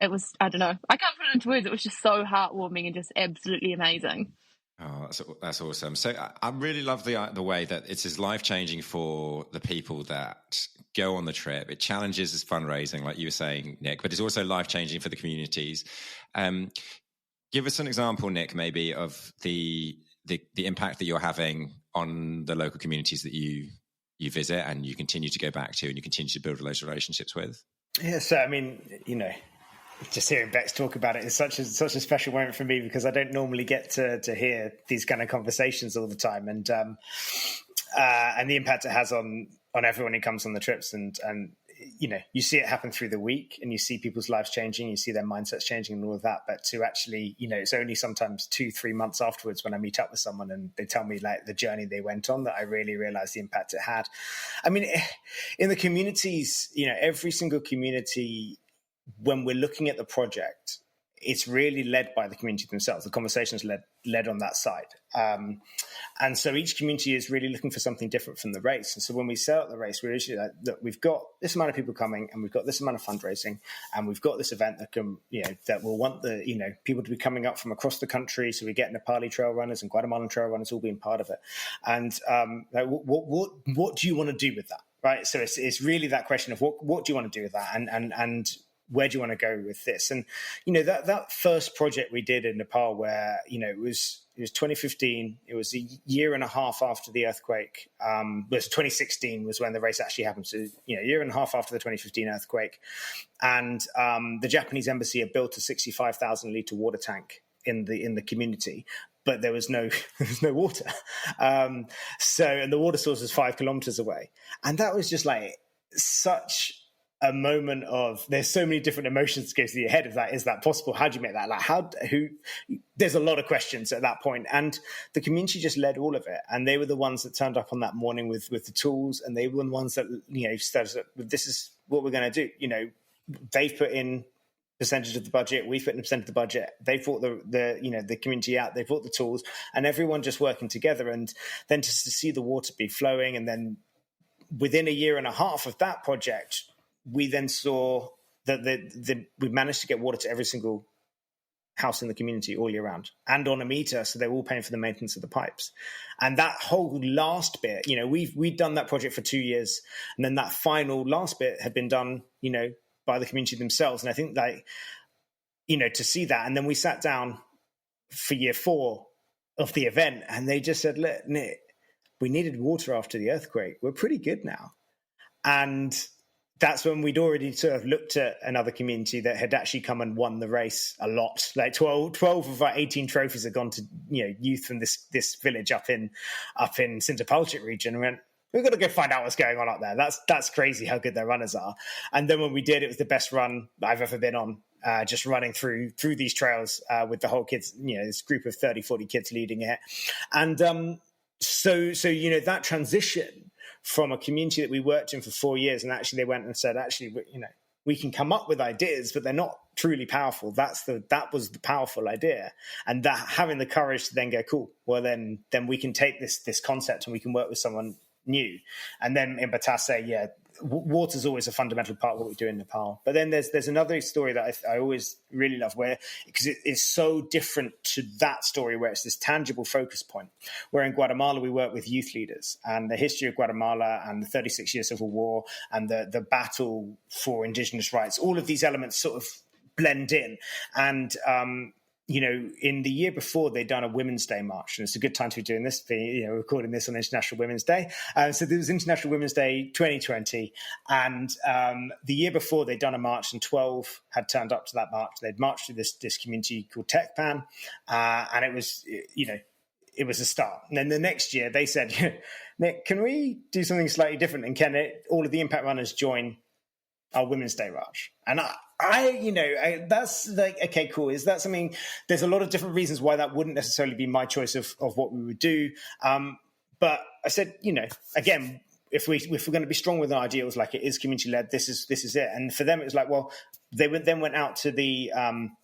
it was, I don't know, I can't put it into words. It was just so heartwarming and just absolutely amazing. Oh, that's awesome. So I really love the way that it's as life-changing for the people that go on the trip. It challenges as fundraising, like you were saying, Nick, but it's also life-changing for the communities. Give us an example, Nick, maybe of the impact that you're having on the local communities that you visit and you continue to go back to and you continue to build those relationships with. Yeah, so I mean, just hearing Bexx talk about it is such a special moment for me, because I don't normally get to hear these kind of conversations all the time, and the impact it has on everyone who comes on the trips, and you see it happen through the week, and you see people's lives changing, you see their mindsets changing and all of that. But to actually, it's only sometimes 2-3 months afterwards when I meet up with someone and they tell me like the journey they went on that I really realized the impact it had. I mean, in the communities, every single community, when we're looking at the project, it's really led by the community themselves. The conversation's led on that side. And so each community is really looking for something different from the race. And so when we set up the race, we're usually like, look, we've got this amount of people coming, and we've got this amount of fundraising, and we've got this event that can, that will want the, people to be coming up from across the country. So we get Nepali trail runners and Guatemalan trail runners all being part of it. And what do you want to do with that? Right. So it's really that question of what do you want to do with that? And where do you want to go with this? And, that first project we did in Nepal where, it was 2015. It was a year and a half after the earthquake. It was 2016 was when the race actually happened. So, a year and a half after the 2015 earthquake. And the Japanese embassy had built a 65,000 litre water tank in the community, but there was no water. And the water source was 5 kilometers away. And that was just like such a moment of, there's so many different emotions that go through your head. Is that possible? How do you make that? Like there's a lot of questions at that point. And the community just led all of it. And they were the ones that turned up on that morning with the tools. And they were the ones that, said, this is what we're going to do. They've put in percentage of the budget. We've put in a percent of the budget. They brought the community out. They brought the tools, and everyone just working together. And then to see the water be flowing. And then within a year and a half of that project, we then saw that we managed to get water to every single house in the community all year round and on a meter. So they're all paying for the maintenance of the pipes. And that whole last bit, we'd done that project for 2 years. And then that final last bit had been done, by the community themselves. And I think to see that. And then we sat down for year 4 of the event, and they just said, look, Nick, we needed water after the earthquake. We're pretty good now. And that's when we'd already sort of looked at another community that had actually come and won the race a lot. Like 12 of our 18 trophies had gone to, youth from this village up in Sintapalchit region. And we went, we've got to go find out what's going on up there. That's crazy how good their runners are. And then when we did, it was the best run I've ever been on, just running through these trails with the whole kids, this group of 30, 40 kids leading it. And so that transition from a community that we worked in for 4 years, and actually they went and said, actually, we can come up with ideas, but they're not truly powerful. That was the powerful idea. And that having the courage to then go, cool, well, then we can take this concept and we can work with someone new. And then in Batase, water is always a fundamental part of what we do in Nepal. But then there's another story that I always really love, because it is so different to that story, where it's this tangible focus point. Where in Guatemala, we work with youth leaders, and the history of Guatemala and the 36-year civil war and the battle for indigenous rights, all of these elements sort of blend in. And in the year before, they'd done a Women's Day march, and it's a good time to be doing this, recording this on International Women's Day. So there was International Women's Day 2020, and the year before they'd done a march, and 12 had turned up to that march. They'd marched through this community called Tekpan, and it was, it was a start. And then the next year they said, Nick, can we do something slightly different? And can all of the impact runners join our Women's Day march? And that's like, okay, cool. Is that something? There's a lot of different reasons why that wouldn't necessarily be my choice of what we would do. But I said, again, if we're going to be strong with our ideals, like it is community led, this is it. And for them, it was like, well, they then went out to the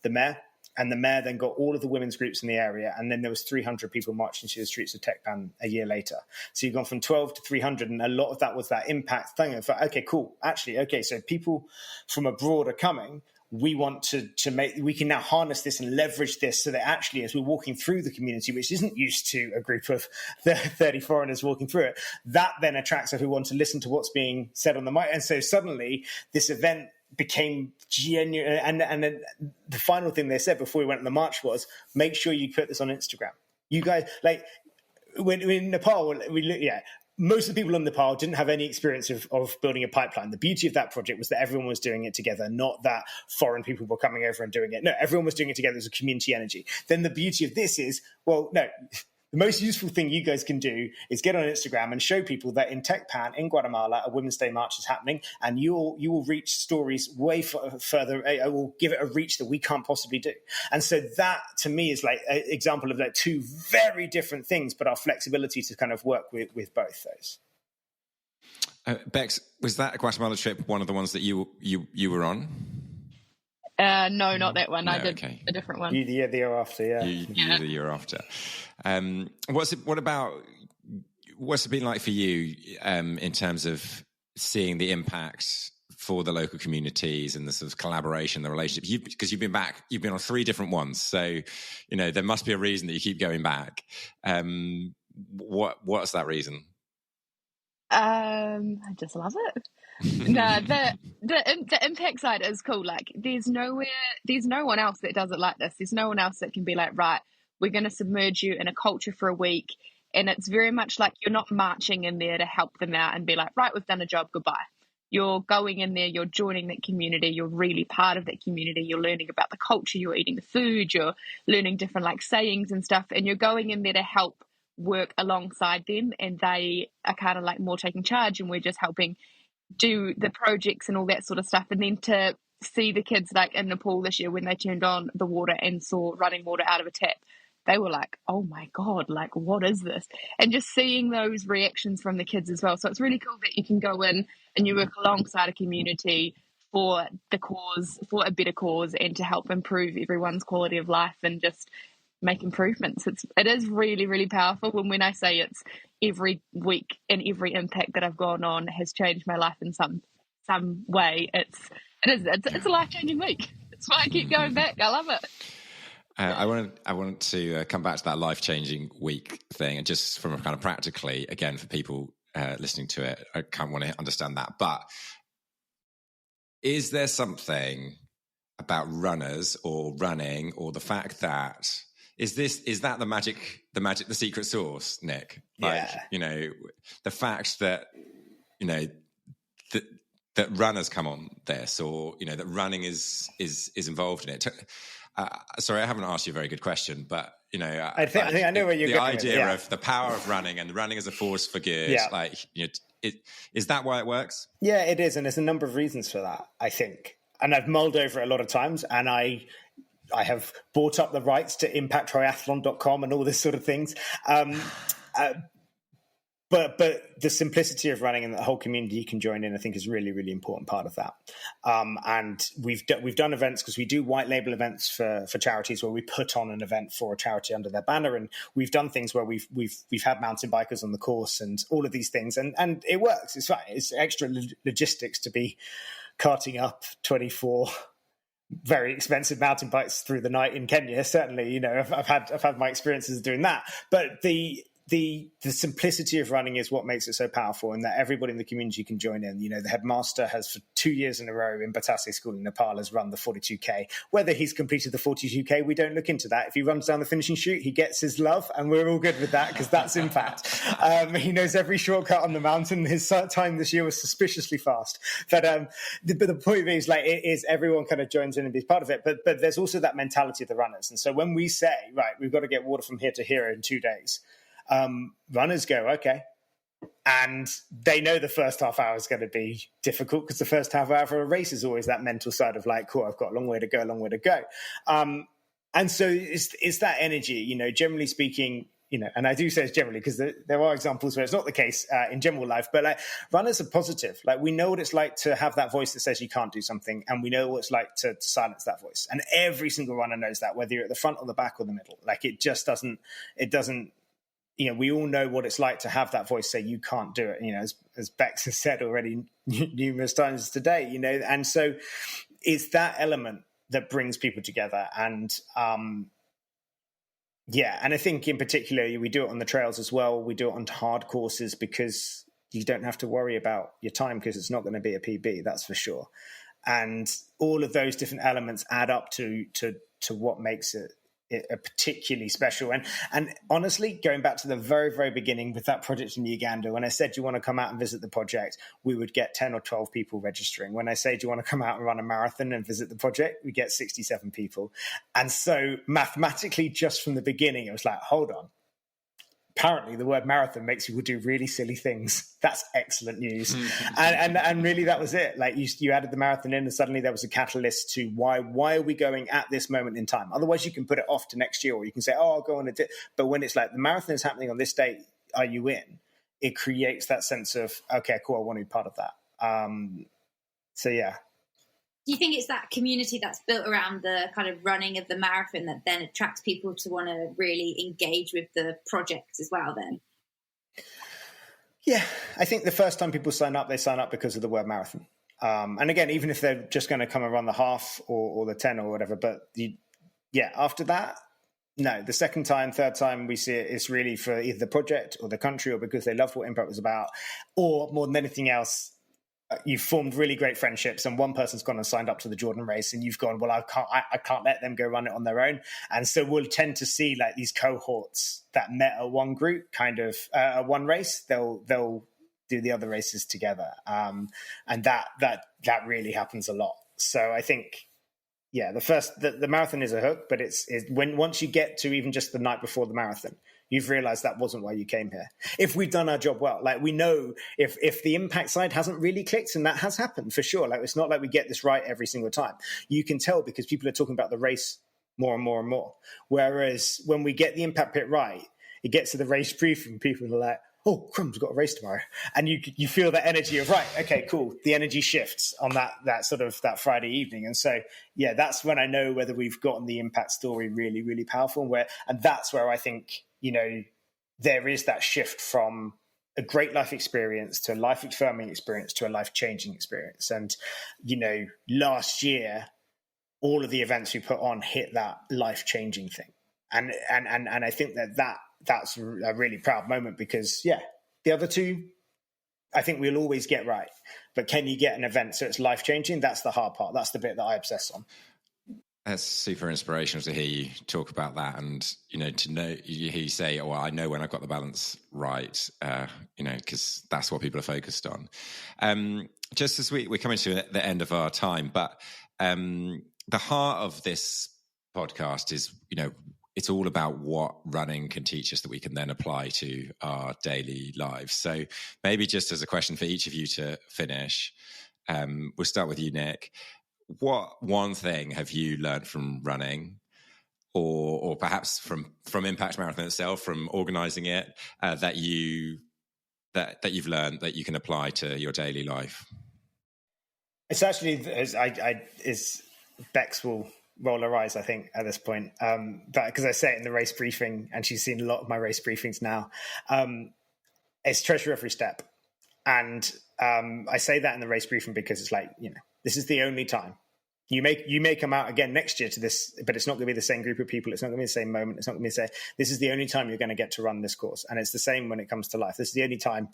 mayor. And the mayor then got all of the women's groups in the area. And then there was 300 people marching through the streets of Tekpan a year later. So you've gone from 12 to 300. And a lot of that was that impact thing. I thought, okay, cool. Actually, okay, so people from abroad are coming. we want to make, we can now harness this and leverage this so that actually as we're walking through the community, which isn't used to a group of 30 foreigners walking through it, that then attracts everyone to listen to what's being said on the mic. And so suddenly this event became genuine. And then the final thing they said before we went on the march was, make sure you put this on Instagram. You guys, like, when in Nepal, most of the people in Nepal didn't have any experience of building a pipeline. The beauty of that project was that everyone was doing it together, not that foreign people were coming over and doing it. No, everyone was doing it together as a community energy. Then the beauty of this is, well, no, the most useful thing you guys can do is get on Instagram and show people that in Tecpan, in Guatemala, a Women's Day march is happening, and you will reach stories way further. It will give it a reach that we can't possibly do. And so that, to me, is like an example of like two very different things, but our flexibility to kind of work with both those. Bexx, was that Guatemala trip one of the ones that you were on? No, not that one. No, I did a different one. The year after, yeah. You the year after. What's it been like for you in terms of seeing the impact for the local communities and the sort of collaboration, the relationship? Because you've been on 3 different ones, so there must be a reason that you keep going back. What's that reason? I just love it. No, the impact side is cool. Like, there's no one else that does it like this. There's no one else that can be like, right, we're going to submerge you in a culture for a week. And it's very much like you're not marching in there to help them out and be like, right, we've done a job, goodbye. You're going in there, you're joining that community, you're really part of that community, you're learning about the culture, you're eating the food, you're learning different like sayings and stuff, and you're going in there to help work alongside them, and they are kind of like more taking charge, and we're just helping do the projects and all that sort of stuff. And then to see the kids like in Nepal this year when they turned on the water and saw running water out of a tap, they were like, oh my God, like, what is this? And just seeing those reactions from the kids as well. So it's really cool that you can go in and you work alongside a community for the cause, for a better cause, and to help improve everyone's quality of life and just make improvements. It is really, really powerful. When I say it's every week and every impact that I've gone on has changed my life in some way, it's a life-changing week. That's why I keep going back. I love it. I wanted to come back to that life-changing week thing, and just from a kind of practically, again, for people listening to it, I kind of want to understand that. But is there something about runners or running, or the fact that is that the secret sauce, Nick? Like, yeah. The fact that that runners come on this, or that running is involved in it. Sorry, I haven't asked you a very good question, but I think I know where you're going. The idea of the power of running and running as a force for good. Yeah. Like, is that why it works? Yeah, it is, and there's a number of reasons for that, I think. And I've mulled over it a lot of times, and I have bought up the rights to impacttriathlon.com and all this sort of things. But the simplicity of running and the whole community you can join in, I think, is really, really important part of that. And we've done events, because we do white label events for charities where we put on an event for a charity under their banner, and we've done things where we've had mountain bikers on the course and all of these things, and it works. It's fine. It's extra logistics to be carting up 24 very expensive mountain bikes through the night in Kenya. Certainly, I've had my experiences doing that, but the simplicity of running is what makes it so powerful, and that everybody in the community can join in. The headmaster has, for 2 years in a row in Batase School in Nepal, has run the 42K. Whether he's completed the 42K, we don't look into that. If he runs down the finishing chute, he gets his love, and we're all good with that, because that's impact. He knows every shortcut on the mountain. His time this year was suspiciously fast. But the point is, everyone kind of joins in and is part of it. But there's also that mentality of the runners. And so when we say, right, we've got to get water from here to here in 2 days, runners go, okay. And they know the first half hour is going to be difficult, because the first half hour for a race is always that mental side of like, cool, I've got a long way to go. And so it's that energy, generally speaking, and I do say it's generally, because there are examples where it's not the case in general life, but runners are positive. We know what it's like to have that voice that says you can't do something, and we know what it's like to silence that voice. And every single runner knows that, whether you're at the front or the back or the middle. It doesn't, we all know what it's like to have that voice say you can't do it, as Bexx has said already numerous times today, and so it's that element that brings people together. And and I think in particular, we do it on the trails as well. We do it on hard courses because you don't have to worry about your time because it's not going to be a PB, that's for sure. And all of those different elements add up to what makes it a particularly special. And honestly, going back to the very, very beginning with that project in Uganda, when I said, you want to come out and visit the project, we would get 10 or 12 people registering. When I say, do you want to come out and run a marathon and visit the project, we get 67 people. And so mathematically, just from the beginning, it was like, hold on. Apparently, the word marathon makes people do really silly things. That's excellent news. And really, that was it. Like you added the marathon in, and suddenly there was a catalyst to why are we going at this moment in time? Otherwise, you can put it off to next year, or you can say, oh, I'll go on a dip. But when it's like the marathon is happening on this date, are you in? It creates that sense of, okay, cool, I want to be part of that. So yeah. Do you think it's that community that's built around the kind of running of the marathon that then attracts people to want to really engage with the project as well then? Yeah, I think the first time people sign up, they sign up because of the word marathon. And again, even if they're just going to come and run the half or the 10 or whatever, but after that, no, the second time, third time we see it, it's really for either the project or the country or because they loved what Impact was about, or more than anything else, you've formed really great friendships and one person's gone and signed up to the Jordan race and you've gone, well, I can't let them go run it on their own. And so we'll tend to see like these cohorts that met at one group, kind of one race, they'll do the other races together. And that really happens a lot. So I think, the marathon is a hook, but it's once you get to even just the night before the marathon, you've realized that wasn't why you came here. If we've done our job well, like we know if the impact side hasn't really clicked, and that has happened for sure, like it's not like we get this right every single time. You can tell because people are talking about the race more and more and more. Whereas when we get the impact bit right, it gets to the race briefing, people are like, oh, crumbs, we've got a race tomorrow. And you feel that energy of, right, okay, cool. The energy shifts on that sort of that Friday evening. And so, yeah, that's when I know whether we've gotten the impact story really, really powerful. And that's where I think, there is that shift from a great life experience to a life-affirming experience to a life-changing experience. And, last year, all of the events we put on hit that life-changing thing. And I think that's a really proud moment because, the other two, I think we'll always get right. But can you get an event so it's life-changing? That's the hard part. That's the bit that I obsess on. That's super inspirational to hear you talk about that, and to know you say, "Oh, I know when I've got the balance right," because that's what people are focused on. Just as we're coming to the end of our time, but the heart of this podcast is, it's all about what running can teach us that we can then apply to our daily lives. So maybe just as a question for each of you to finish, we'll start with you, Nick. What one thing have you learned from running, or perhaps from Impact Marathon itself, from organising it, that you've learned that you can apply to your daily life? It's actually Bexx will roll her eyes, I think, at this point, but because I say it in the race briefing, and she's seen a lot of my race briefings now. It's treasure every step, and I say that in the race briefing because it's like, this is the only time. You may come out again next year to this, but it's not going to be the same group of people. It's not going to be the same moment. It's not going to be the same. This is the only time you're going to get to run this course. And it's the same when it comes to life. This is the only time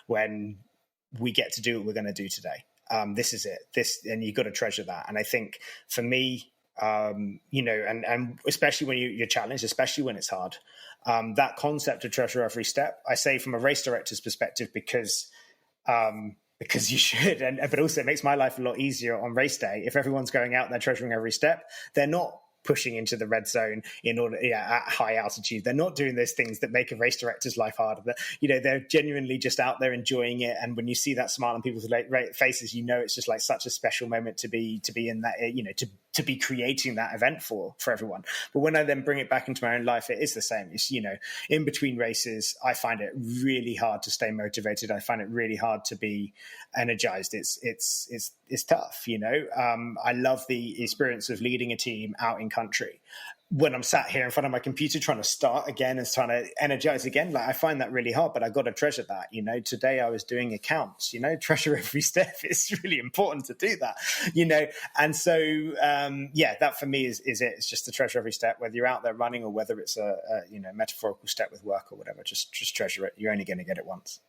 when we get to do what we're going to do today. This is it. And you've got to treasure that. And I think for me, and especially when you're challenged, especially when it's hard, that concept of treasure every step, I say from a race director's perspective, because you should, but also it makes my life a lot easier on race day. If everyone's going out there treasuring every step, they're not pushing into the red zone at high altitude. They're not doing those things that make a race director's life harder. They're genuinely just out there enjoying it. And when you see that smile on people's faces, it's just like such a special moment to be in that, to be creating that event for everyone. But when I then bring it back into my own life, it is the same. It's, in between races, I find it really hard to stay motivated. I find it really hard to be energized. It's tough. I love the experience of leading a team out in country. when I'm sat here in front of my computer trying to start again and trying to energize again, like I find that really hard, but I got to treasure that. Today I was doing accounts, treasure every step. It's really important to do that, and so that for me is it. It's just to treasure every step, whether you're out there running or whether it's a metaphorical step with work or whatever. Just treasure it. You're only going to get it once.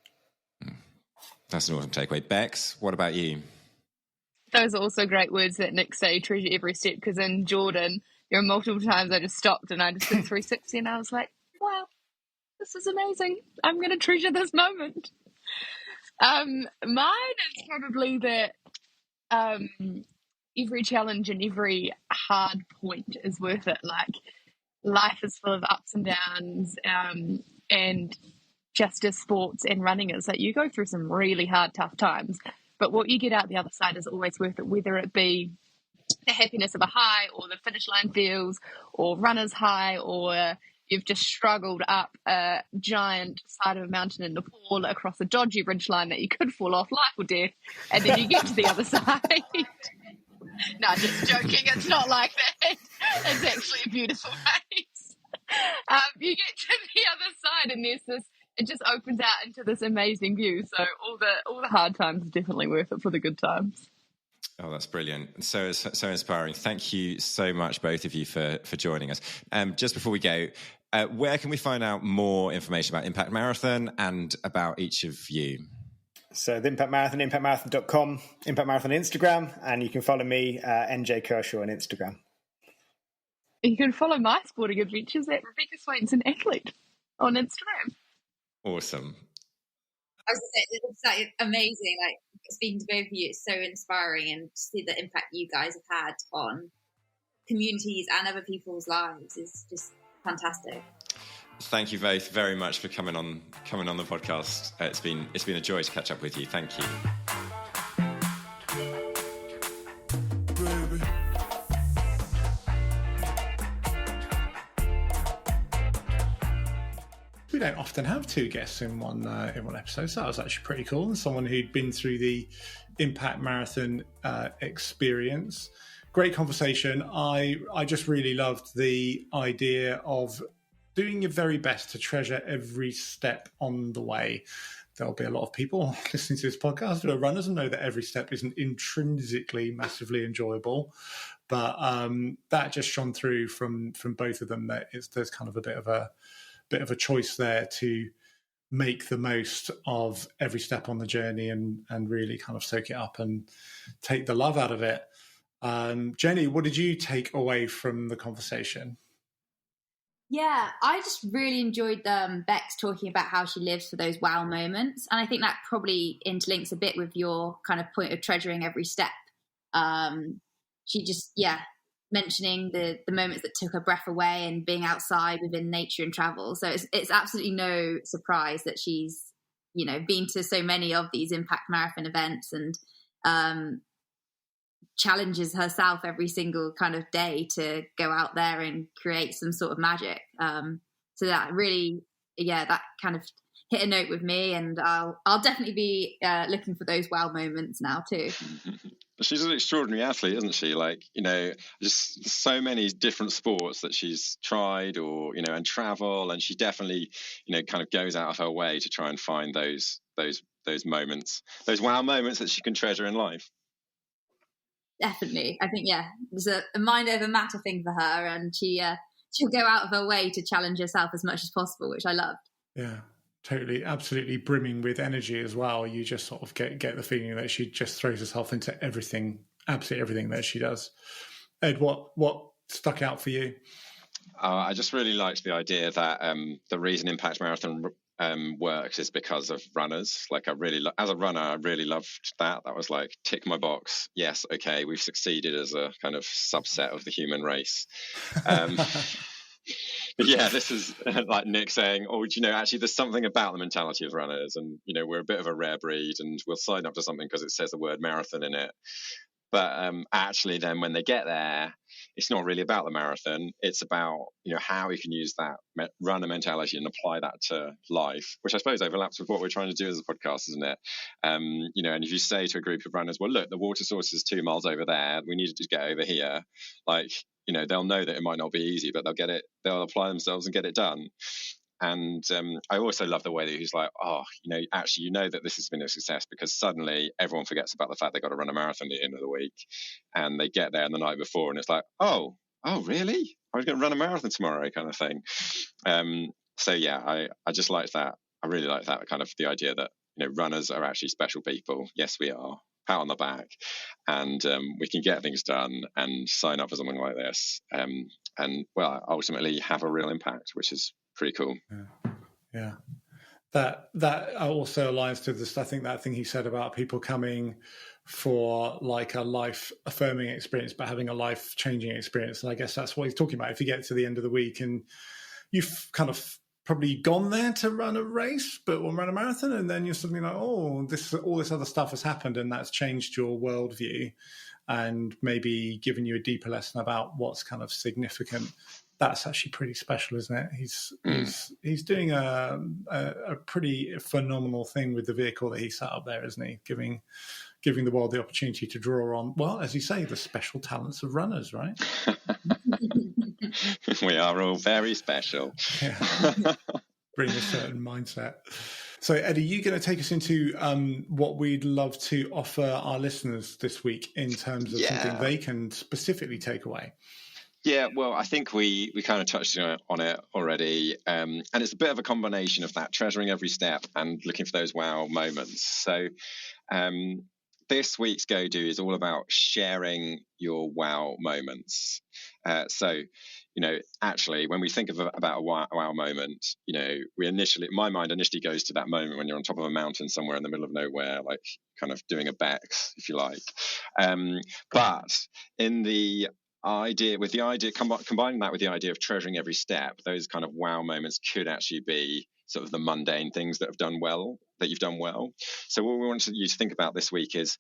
That's an awesome takeaway. Bexx, what about you? Those are also great words that Nick say, treasure every step, because in Jordan, there are multiple times I just stopped and I just did 360 and I was like, wow, this is amazing. I'm going to treasure this moment. Mine is probably that every challenge and every hard point is worth it. Like, life is full of ups and downs, and just as sports and running is, like, you go through some really hard, tough times, but what you get out the other side is always worth it, whether it be the happiness of a high or the finish line feels or runner's high, or you've just struggled up a giant side of a mountain in Nepal across a dodgy ridgeline that you could fall off, life or death, and then you get to the other side. No, just joking, it's not like that. It's actually a beautiful place. You get to the other side and there's this, it just opens out into this amazing view. So all the hard times are definitely worth it for the good times. Oh, that's brilliant. So inspiring. Thank you so much, both of you, for joining us. Just before we go, where can we find out more information about Impact Marathon and about each of you? So the Impact Marathon, impactmarathon.com, Impact Marathon Instagram, and you can follow me, NJ Kershaw on Instagram. You can follow my sporting adventures at Bexx Swainson Athlete on Instagram. Awesome. I was going to say, it's like amazing. Like, speaking to both of you, it's so inspiring, and to see the impact you guys have had on communities and other people's lives is just fantastic. Thank you both very much for coming on the podcast. It's been a joy to catch up with you. Thank you. We don't often have two guests in one episode, so that was actually pretty cool. And someone who'd been through the Impact Marathon experience. Great conversation. I just really loved the idea of doing your very best to treasure every step on the way. There'll be a lot of people listening to this podcast who are runners and know that every step isn't intrinsically massively enjoyable, but that just shone through from both of them. That there's kind of a bit of a choice there to make the most of every step on the journey and really kind of soak it up and take the love out of it. Jenny, what did you take away from the conversation? Yeah, I just really enjoyed Bexx talking about how she lives for those wow moments. And I think that probably interlinks a bit with your kind of point of treasuring every step. She just, mentioning the moments that took her breath away and being outside within nature and travel. So it's absolutely no surprise that she's, been to so many of these Impact Marathon events and challenges herself every single kind of day to go out there and create some sort of magic. So that really, that kind of hit a note with me, and I'll definitely be looking for those wow moments now too. She's an extraordinary athlete, isn't she? Like, just so many different sports that she's tried or, and travel. And she definitely, kind of goes out of her way to try and find those moments, those wow moments that she can treasure in life. Definitely. I think, there's a mind over matter thing for her, and she'll go out of her way to challenge herself as much as possible, which I loved. Yeah. Totally, absolutely brimming with energy as well. You just sort of get the feeling that she just throws herself into everything, absolutely everything that she does. Ed, what stuck out for you? I just really liked the idea that the reason Impact Marathon works is because of runners. Like, as a runner, I really loved that. That was like, tick my box. Yes, okay, we've succeeded as a kind of subset of the human race. But this is like Nick saying, actually there's something about the mentality of runners, and we're a bit of a rare breed, and we'll sign up to something because it says the word marathon in it. But actually then when they get there, it's not really about the marathon. It's about, how we can use that runner mentality and apply that to life, which I suppose overlaps with what we're trying to do as a podcast, isn't it? And if you say to a group of runners, well, look, the water source is 2 miles over there, we need to just get over here. They'll know that it might not be easy, but they'll apply themselves and get it done. And I also love the way that he's like, actually, that this has been a success because suddenly everyone forgets about the fact they've got to run a marathon at the end of the week. And they get there the night before and it's like, oh, really? I was going to run a marathon tomorrow kind of thing. I just like that. I really like that kind of the idea that, runners are actually special people. Yes, we are. Pat on the back. And we can get things done and sign up for something like this. Ultimately have a real impact, which is pretty cool. Yeah. That also aligns to this. I think that thing he said about people coming for like a life affirming experience, but having a life changing experience. And I guess that's what he's talking about. If you get to the end of the week and you've kind of probably gone there to run a race, but will run a marathon, and then you're suddenly like, all this other stuff has happened, and that's changed your worldview, and maybe given you a deeper lesson about what's kind of significant. That's actually pretty special, isn't it? He's doing a pretty phenomenal thing with the vehicle that he set up there, isn't he? Giving the world the opportunity to draw on, well, as you say, the special talents of runners, right? We are all very special. Yeah. Bring a certain mindset. So, Eddie, you're going to take us into what we'd love to offer our listeners this week in terms of something they can specifically take away. Yeah, well, I think we kind of touched on it already. And it's a bit of a combination of that, treasuring every step and looking for those wow moments. So this week's Go-Do is all about sharing your wow moments. Actually, when we think about a wow moment, my mind initially goes to that moment when you're on top of a mountain somewhere in the middle of nowhere, like kind of doing a Bexx, if you like. But in the combining that with the idea of treasuring every step, those kind of wow moments could actually be sort of the mundane things that you've done well. So what we want you to think about this week is,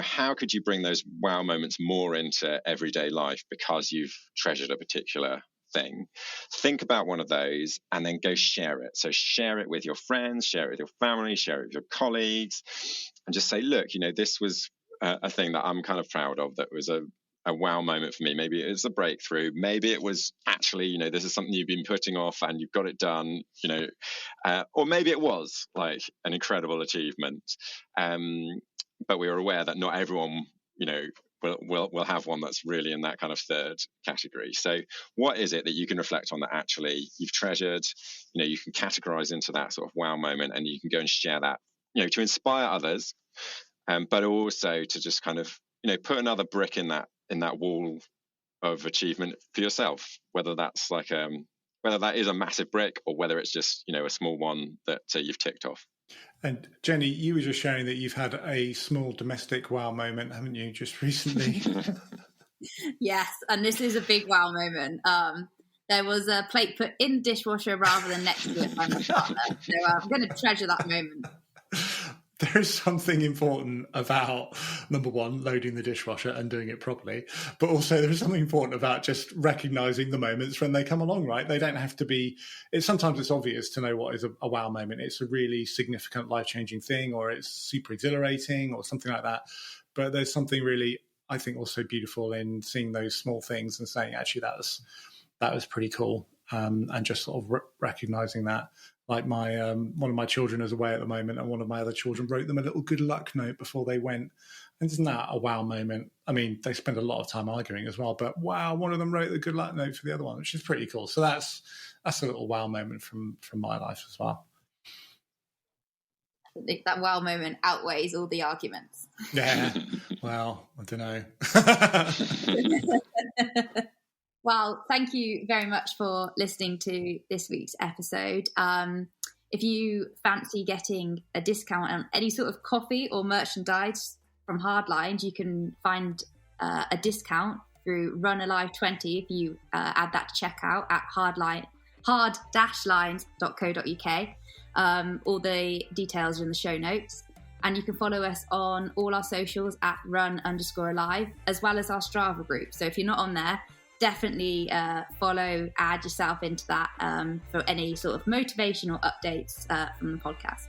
how could you bring those wow moments more into everyday life because you've treasured a particular thing? Think about one of those and then go share it. So share it with your friends, share it with your family, share it with your colleagues, and just say, look, this was a thing that I'm kind of proud of, that was a wow moment for me. Maybe it's a breakthrough. Maybe it was actually, this is something you've been putting off and you've got it done, or maybe it was like an incredible achievement. But we are aware that not everyone, will have one that's really in that kind of third category. So what is it that you can reflect on that actually you've treasured, you can categorize into that sort of wow moment, and you can go and share that, to inspire others, but also to just kind of, put another brick in that wall of achievement for yourself, whether that's like whether that is a massive brick or whether it's just a small one that you've ticked off. And Jenny, you were just sharing that you've had a small domestic wow moment, haven't you, just recently? Yes, and this is a big wow moment. There was a plate put in the dishwasher rather than next to it by my partner, so I'm going to treasure that moment. There is something important about, number one, loading the dishwasher and doing it properly, but also there is something important about just recognizing the moments when they come along, right? They don't have to be, sometimes it's obvious to know what is a wow moment. It's a really significant life-changing thing, or it's super exhilarating or something like that. But there's something really, I think, also beautiful in seeing those small things and saying, actually, that was pretty cool. And just sort of recognizing that. Like one of my children is away at the moment, and one of my other children wrote them a little good luck note before they went. And isn't that a wow moment? I mean, they spend a lot of time arguing as well, but wow, one of them wrote the good luck note for the other one, which is pretty cool. So that's a little wow moment from my life as well. I think that wow moment outweighs all the arguments. Yeah. Well, I don't know. Well, thank you very much for listening to this week's episode. If you fancy getting a discount on any sort of coffee or merchandise from Hardlines, you can find a discount through RunAlive20 if you add that to checkout at hard-lines.co.uk. All the details are in the show notes. And you can follow us on all our socials at run_alive, as well as our Strava group. So if you're not on there, definitely add yourself into that for any sort of motivational updates from the podcast.